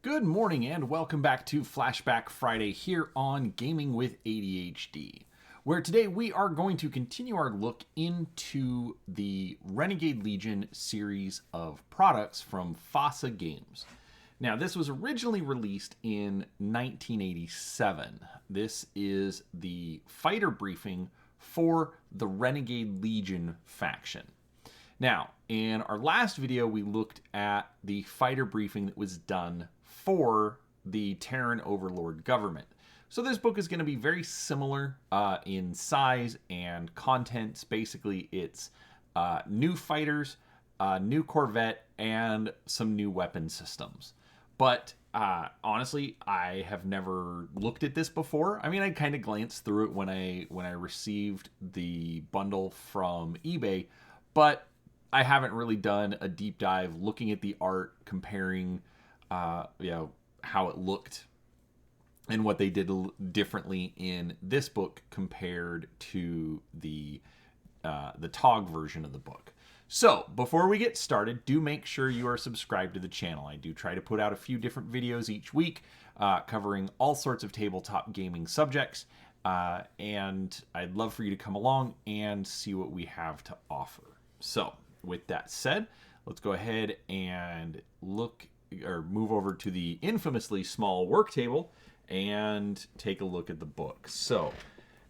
Good morning and welcome back to Flashback Friday here on Gaming with ADHD, where today we are going to continue our look into the Renegade Legion series of products from FASA Games. Now, this was originally released in 1987. This is the fighter briefing for the Renegade Legion faction. Now, in our last video, we looked at the fighter briefing that was done for the Terran Overlord government. So this book is going to be very similar in size and contents. Basically, it's new fighters, new corvette, and some new weapon systems. But honestly, I have never looked at this before. I mean, I kind of glanced through it when I received the bundle from eBay, but I haven't really done a deep dive looking at the art, comparing, how it looked and what they did differently in this book compared to the TOG version of the book. So, before we get started, do make sure you are subscribed to the channel. I do try to put out a few different videos each week covering all sorts of tabletop gaming subjects, and I'd love for you to come along and see what we have to offer. So, with that said, let's go ahead and move over to the infamously small work table and take a look at the book. So,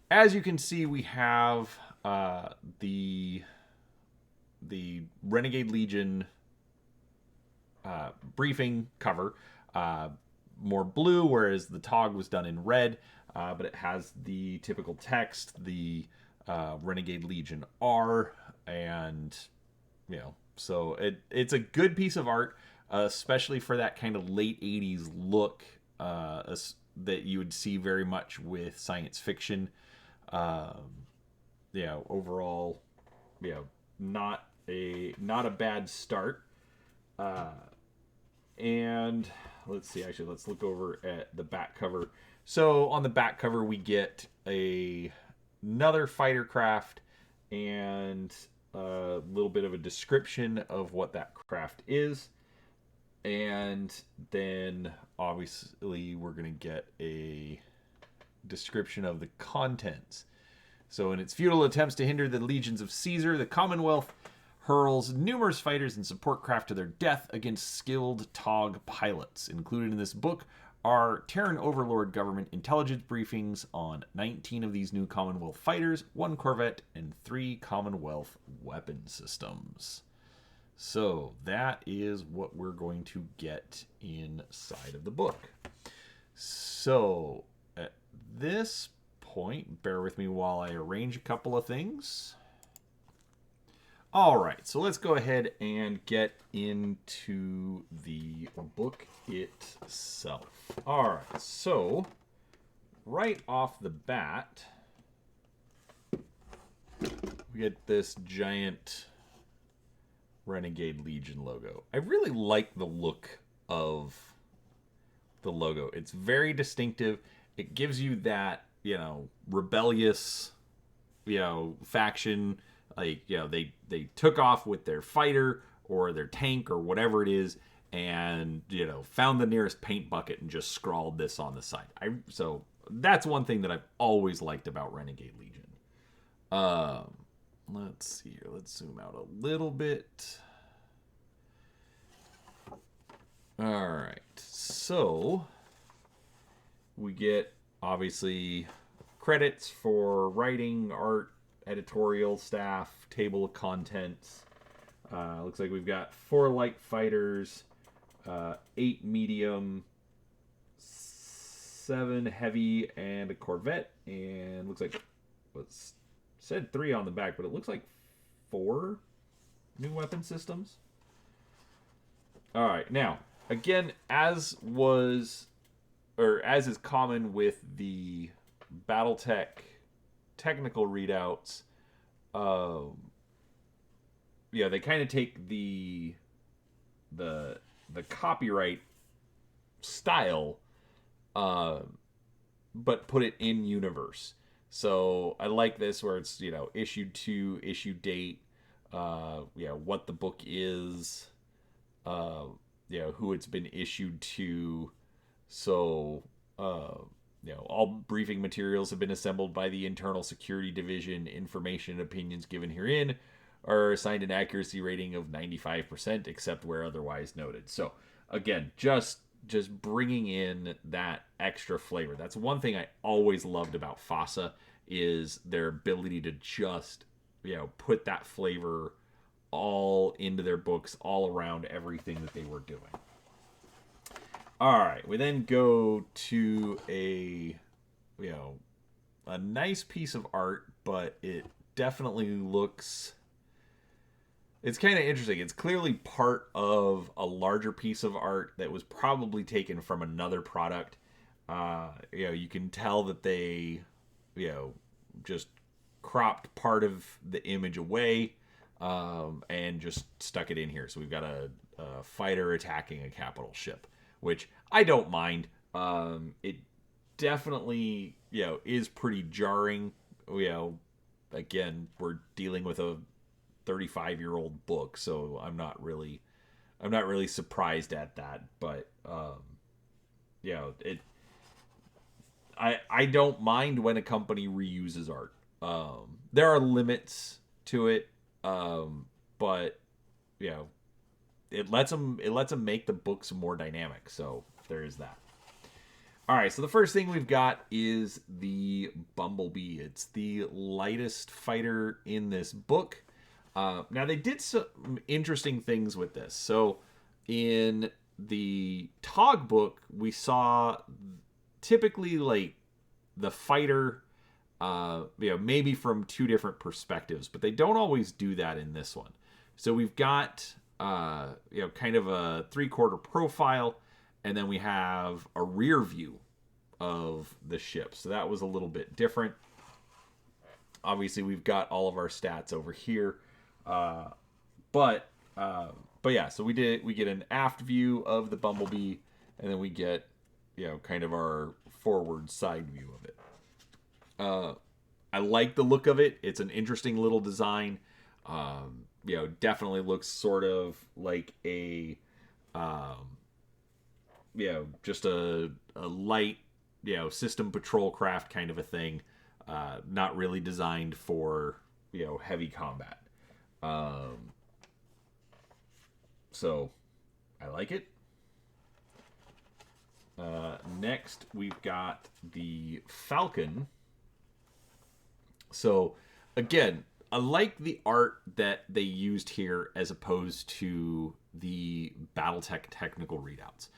as you can see, we have the Renegade Legion briefing cover, more blue, whereas the TOG was done in red, but it has the typical text, the Renegade Legion R, and so it's a good piece of art, especially for that kind of late 80s look that you would see very much with science fiction. Overall, not a bad start. And let's see, actually, let's look over at the back cover. So on the back cover, we get another fighter craft and a little bit of a description of what that craft is. And then obviously we're going to get a description of the contents. So in its futile attempts to hinder the legions of Caesar, the Commonwealth hurls numerous fighters and support craft to their death against skilled TOG pilots. Included in this book are Terran Overlord government intelligence briefings on 19 of these new Commonwealth fighters, 1 corvette, and 3 Commonwealth weapon systems. So that is what we're going to get inside of the book. So at this point, bear with me while I arrange a couple of things. All right, so let's go ahead and get into the book itself. All right, so right off the bat, we get this giant Renegade Legion logo. I really like the look of the logo. It's very distinctive. It gives you that, rebellious, faction. Like, they took off with their fighter or their tank or whatever it is, and found the nearest paint bucket and just scrawled this on the side. So that's one thing that I've always liked about Renegade Legion. Let's see here. Let's zoom out a little bit. All right. So we get, obviously, credits for writing, art, editorial staff, table of contents. Looks like we've got 4 light fighters, 8 medium, 7 heavy, and a corvette. And looks like what's said 3 on the back, but it looks like 4 new weapon systems. All right, now again, as is common with the BattleTech technical readouts, they kind of take the copyright style, but put it in universe. So I like this where it's, issue 2, issue date, what the book is, who it's been issued to. So, all briefing materials have been assembled by the Internal Security Division. Information and opinions given herein are assigned an accuracy rating of 95%, except where otherwise noted. So, again, just bringing in that extra flavor. That's one thing I always loved about FASA is their ability to just, put that flavor all into their books, all around everything that they were doing. All right, we then go to a nice piece of art, but it definitely looks... It's kind of interesting. It's clearly part of a larger piece of art that was probably taken from another product. You can tell that they, just cropped part of the image away and just stuck it in here. So we've got a fighter attacking a capital ship, which I don't mind. It definitely, is pretty jarring. Again, we're dealing with a 35-year-old book, so I'm not really surprised at that. But I don't mind when a company reuses art. There are limits to it, but it lets them make the books more dynamic. So there is that. All right, so the first thing we've got is the Bumblebee. It's the lightest fighter in this book. Now, they did some interesting things with this. So in the Tog book, we saw typically like the fighter, maybe from two different perspectives, but they don't always do that in this one. So we've got, kind of a 3/4 profile, and then we have a rear view of the ship. So that was a little bit different. Obviously, we've got all of our stats over here. But yeah, so we get an aft view of the Bumblebee, and then we get, kind of our forward side view of it. I like the look of it. It's an interesting little design. Definitely looks sort of like a, just a light, system patrol craft kind of a thing. Not really designed for, heavy combat. So I like it. Next, we've got the Falcon. So again, I like the art that they used here as opposed to the Battletech technical readouts.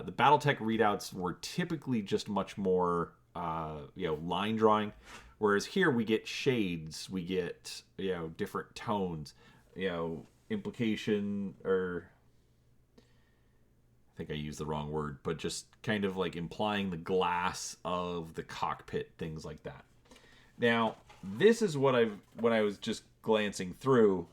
The Battletech readouts were typically just much more, line drawing. Whereas here we get shades, we get, different tones, implication, or I think I used the wrong word, but just kind of like implying the glass of the cockpit, things like that. Now, this is when I was just glancing through,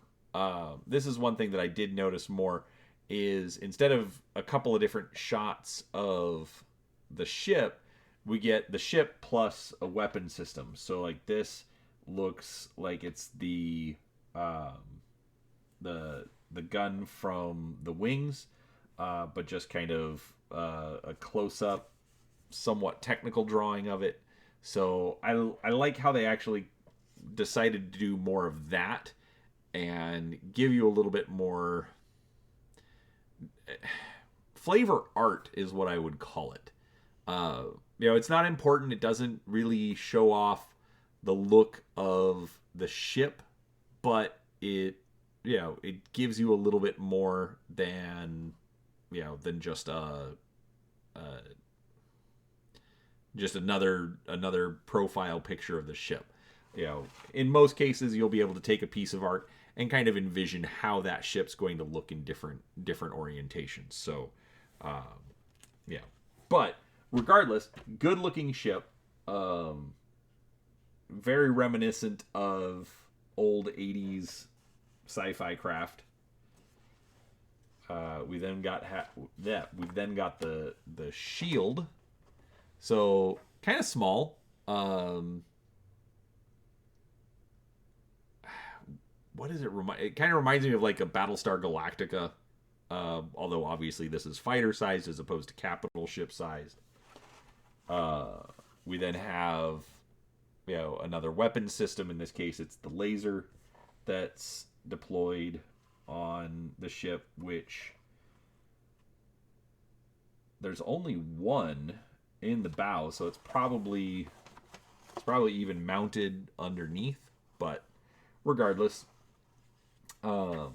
this is one thing that I did notice more, is instead of a couple of different shots of the ship, we get the ship plus a weapon system. So like this looks like it's the gun from the wings, but just kind of a close-up, somewhat technical drawing of it. So I like how they actually decided to do more of that and give you a little bit more flavor art is what I would call it. It's not important. It doesn't really show off the look of the ship, but it gives you a little bit more than just another profile picture of the ship. In most cases, you'll be able to take a piece of art and kind of envision how that ship's going to look in different orientations. So, but regardless, good looking ship, very reminiscent of old 80s sci-fi craft. We then got the shield, so kind of small. What does it remind? It kind of reminds me of like a Battlestar Galactica Although obviously this is fighter sized as opposed to capital ship sized. We then have, another weapon system. In this case, it's the laser that's deployed on the ship, which there's only one in the bow, so it's probably even mounted underneath, but regardless. Now,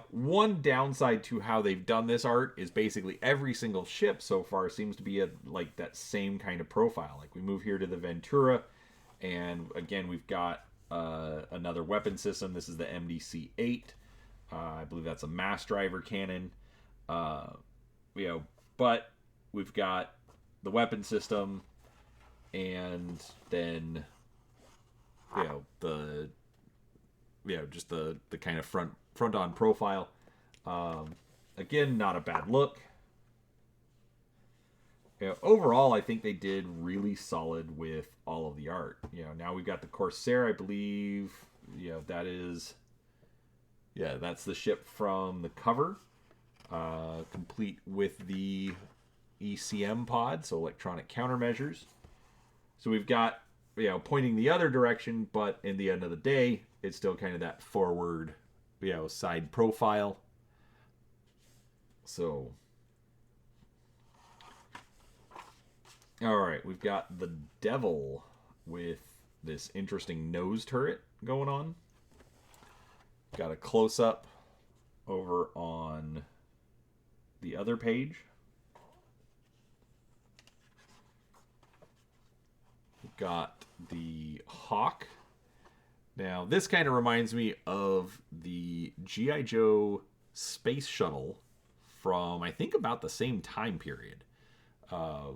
one downside to how they've done this art is basically every single ship so far seems to be like that same kind of profile. Like we move here to the Ventura, and again we've got another weapon system. This is the MDC-8. I believe that's a mass driver cannon. But we've got the weapon system, and then just the kind of front on profile. Again, not a bad look. Overall, I think they did really solid with all of the art. Now we've got the Corsair, I believe. That's the ship from the cover, complete with the ECM pod, so electronic countermeasures. So we've got, pointing the other direction, but in the end of the day, it's still kind of that forward, side profile. So, all right, we've got the Devil with this interesting nose turret going on. Got a close-up over on the other page. We've got the Hawk. Now, this kind of reminds me of the G.I. Joe space shuttle from, I think, about the same time period. Let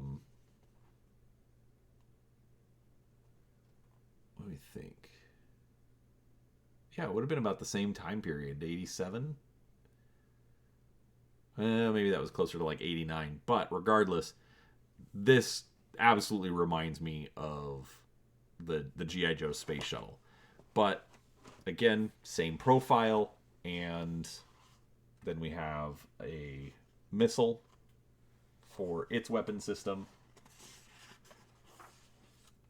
me think. Yeah, it would have been about the same time period, 87? Maybe that was closer to like 89. But regardless, this absolutely reminds me of the G.I. Joe space shuttle. But again, same profile, and then we have a missile for its weapon system.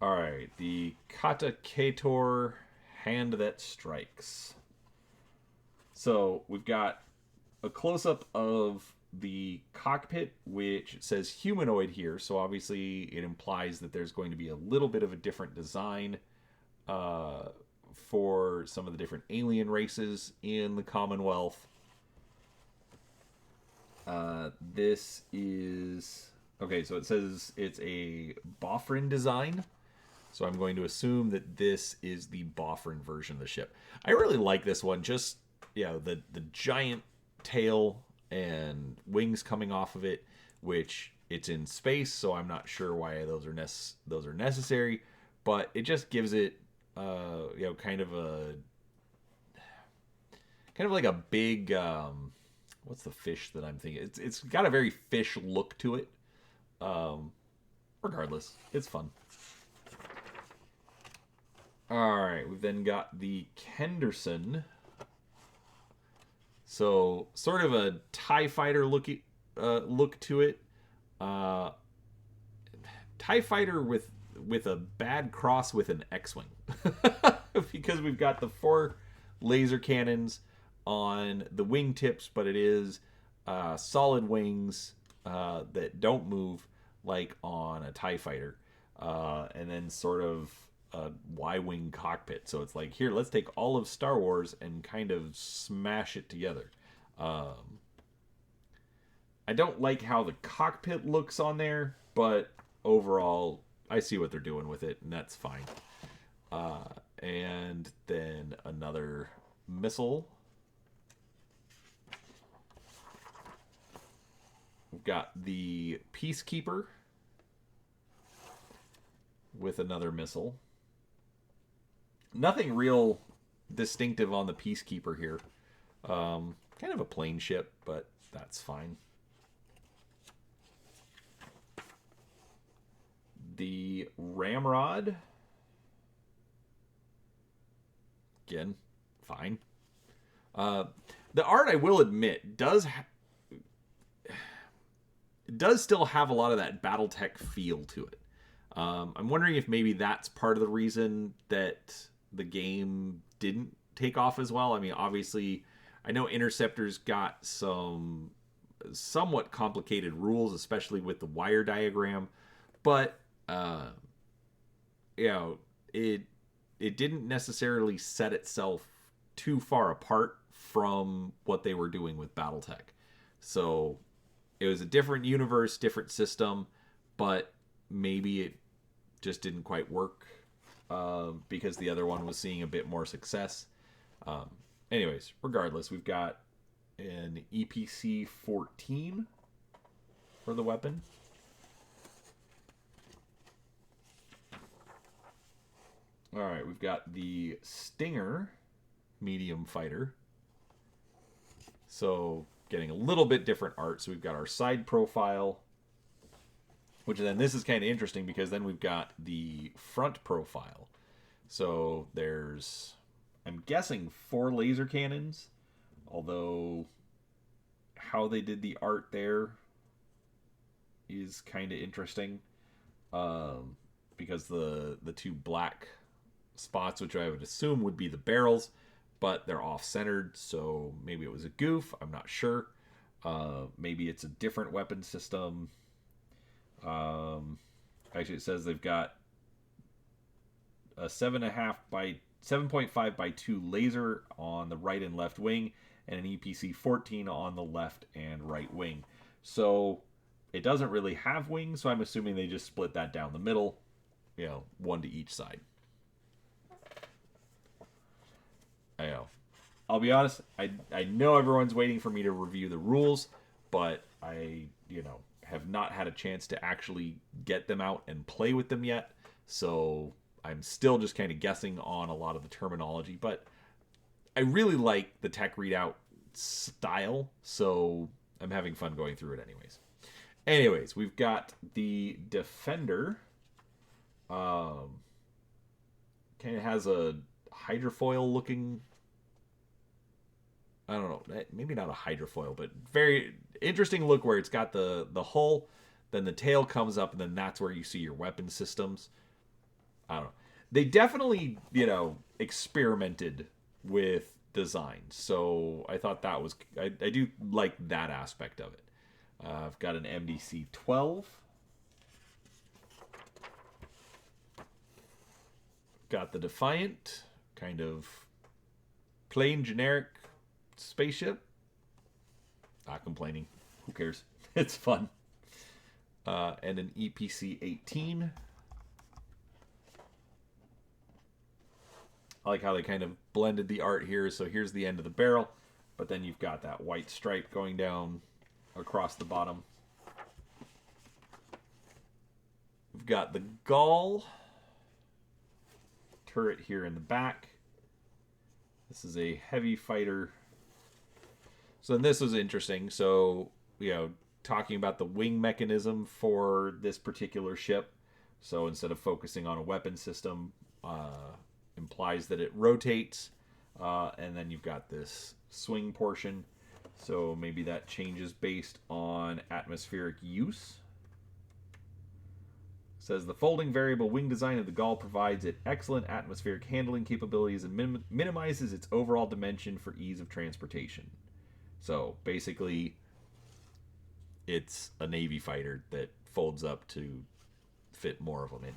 All right, the Katakator Hand That Strikes. So we've got a close-up of the cockpit, which says humanoid here, so obviously it implies that there's going to be a little bit of a different design for some of the different alien races in the Commonwealth. This is... Okay, so it says it's a Bofrin design. So I'm going to assume that this is the Bofrin version of the ship. I really like this one. Just, the giant tail and wings coming off of it, which it's in space, so I'm not sure why those are necessary, but it just gives it kind of like a big what's the fish that I'm thinking? It's got a very fish look to it. Regardless, it's fun. All right, we've then got the Kenderson. So sort of a TIE fighter look to it. TIE fighter with a bad cross with an X-wing. Because we've got the 4 laser cannons on the wingtips, but it is solid wings that don't move like on a TIE fighter. And then sort of a Y-wing cockpit. So it's like, here, let's take all of Star Wars and kind of smash it together. I don't like how the cockpit looks on there, but overall, I see what they're doing with it, and that's fine. And then another missile. We've got the Peacekeeper with another missile. Nothing real distinctive on the Peacekeeper here. Kind of a plain ship, but that's fine. The Ramrod. Again, fine. The art, I will admit, does still have a lot of that BattleTech feel to it. I'm wondering if maybe that's part of the reason that the game didn't take off as well. I mean, obviously, I know Interceptor's got some somewhat complicated rules, especially with the wire diagram, but you know, it didn't necessarily set itself too far apart from what they were doing with BattleTech. So it was a different universe, different system, but maybe it just didn't quite work because the other one was seeing a bit more success. Anyways, regardless, we've got an EPC 14 for the weapon. All right, we've got the Stinger medium fighter. So getting a little bit different art. So we've got our side profile, which then this is kind of interesting because then we've got the front profile. So there's, I'm guessing, 4 laser cannons, although how they did the art there is kind of interesting because the 2 black spots, which I would assume would be the barrels, but they're off-centered, so maybe it was a goof. I'm not sure. Maybe it's a different weapon system. Actually, it says they've got a 7.5 by 2 laser on the right and left wing, and an EPC 14 on the left and right wing. So it doesn't really have wings, so I'm assuming they just split that down the middle, you know, 1 to each side. I know. I'll be honest, I know everyone's waiting for me to review the rules, but I, have not had a chance to actually get them out and play with them yet. So I'm still just kind of guessing on a lot of the terminology, but I really like the tech readout style, so I'm having fun going through it anyways. We've got the Defender. Kind of has a hydrofoil looking, I don't know, maybe not a hydrofoil, but very interesting look where it's got the hull, then the tail comes up, and then that's where you see your weapon systems. I don't know. They definitely, experimented with design. So I thought that was, I do like that aspect of it. I've got an MDC 12. Got the Defiant, kind of plain generic spaceship. Not complaining. Who cares? It's fun. And an EPC 18. I like how they kind of blended the art here. So here's the end of the barrel, but then you've got that white stripe going down across the bottom. We've got the Gall turret here in the back. This is a heavy fighter. So this was interesting. So, talking about the wing mechanism for this particular ship. So instead of focusing on a weapon system, implies that it rotates. And then you've got this swing portion. So maybe that changes based on atmospheric use. Says the folding variable wing design of the Gall provides it excellent atmospheric handling capabilities and minimizes its overall dimension for ease of transportation. So basically, it's a Navy fighter that folds up to fit more of them in.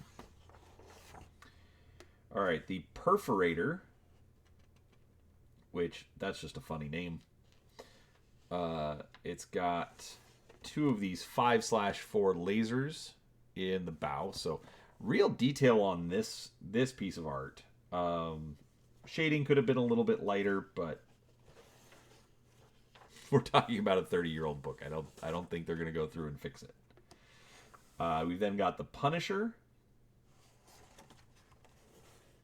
All right, the Perforator, which that's just a funny name. It's got 2 of these 5/4 lasers in the bow, so real detail on this piece of art. Shading could have been a little bit lighter, but we're talking about a 30-year-old book. I don't think they're going to go through and fix it. We've then got the Punisher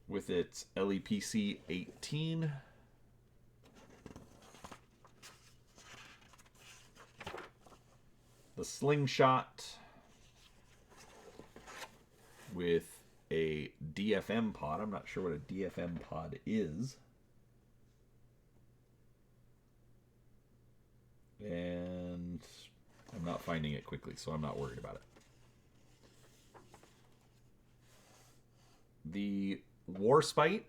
with its LEPC 18. The Slingshot with a DFM pod. I'm not sure what a DFM pod is. And I'm not finding it quickly, so I'm not worried about it. The Warspite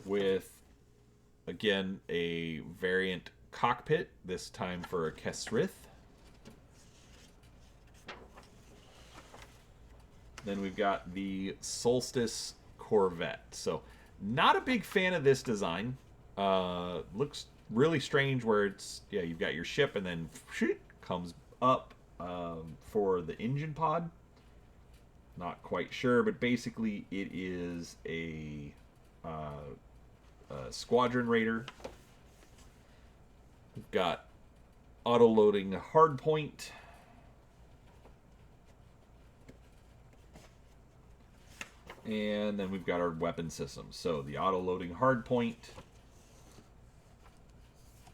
with, again, a variant cockpit, this time for a Kesrith. Then we've got the Solstice Corvette. So, not a big fan of this design. Looks really strange where it's, yeah, you've got your ship and then comes up for the engine pod. Not quite sure, but basically it is a squadron raider. We've got auto-loading hardpoint. And then we've got our weapon systems. So the auto-loading hardpoint,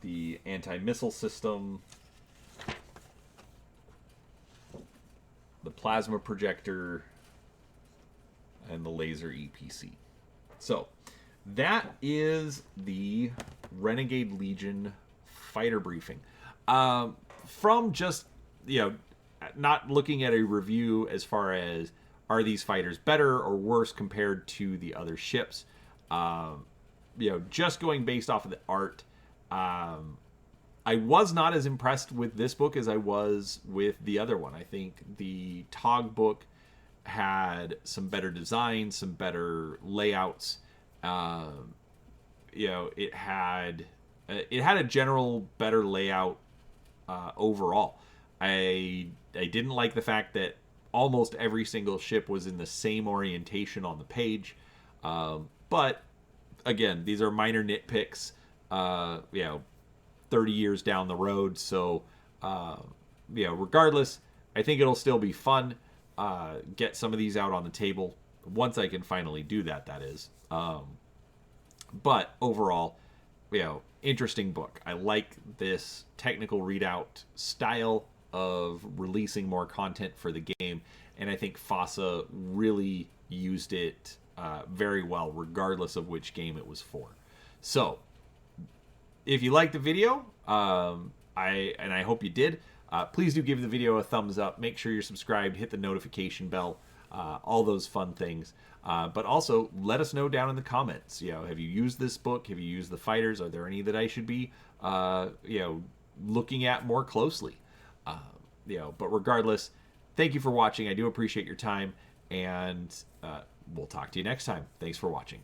the anti-missile system, the plasma projector, and the laser EPC. So that is the Renegade Legion fighter briefing. From just, not looking at a review as far as are these fighters better or worse compared to the other ships, just going based off of the art, I was not as impressed with this book as I was with the other one. I think the Tog book had some better designs, some better layouts. It had a general better layout overall. I didn't like the fact that almost every single ship was in the same orientation on the page. But again, these are minor nitpicks. 30 years down the road, so regardless, I think it'll still be fun. Get some of these out on the table once I can finally do that is. But overall, interesting book. I like this technical readout style of releasing more content for the game, and I think FASA really used it very well, regardless of which game it was for. So, if you liked the video, I hope you did, please do give the video a thumbs up. Make sure you're subscribed, hit the notification bell, all those fun things. But also, let us know down in the comments. Have you used this book? Have you used the fighters? Are there any that I should be, looking at more closely? But regardless, thank you for watching. I do appreciate your time, and we'll talk to you next time. Thanks for watching.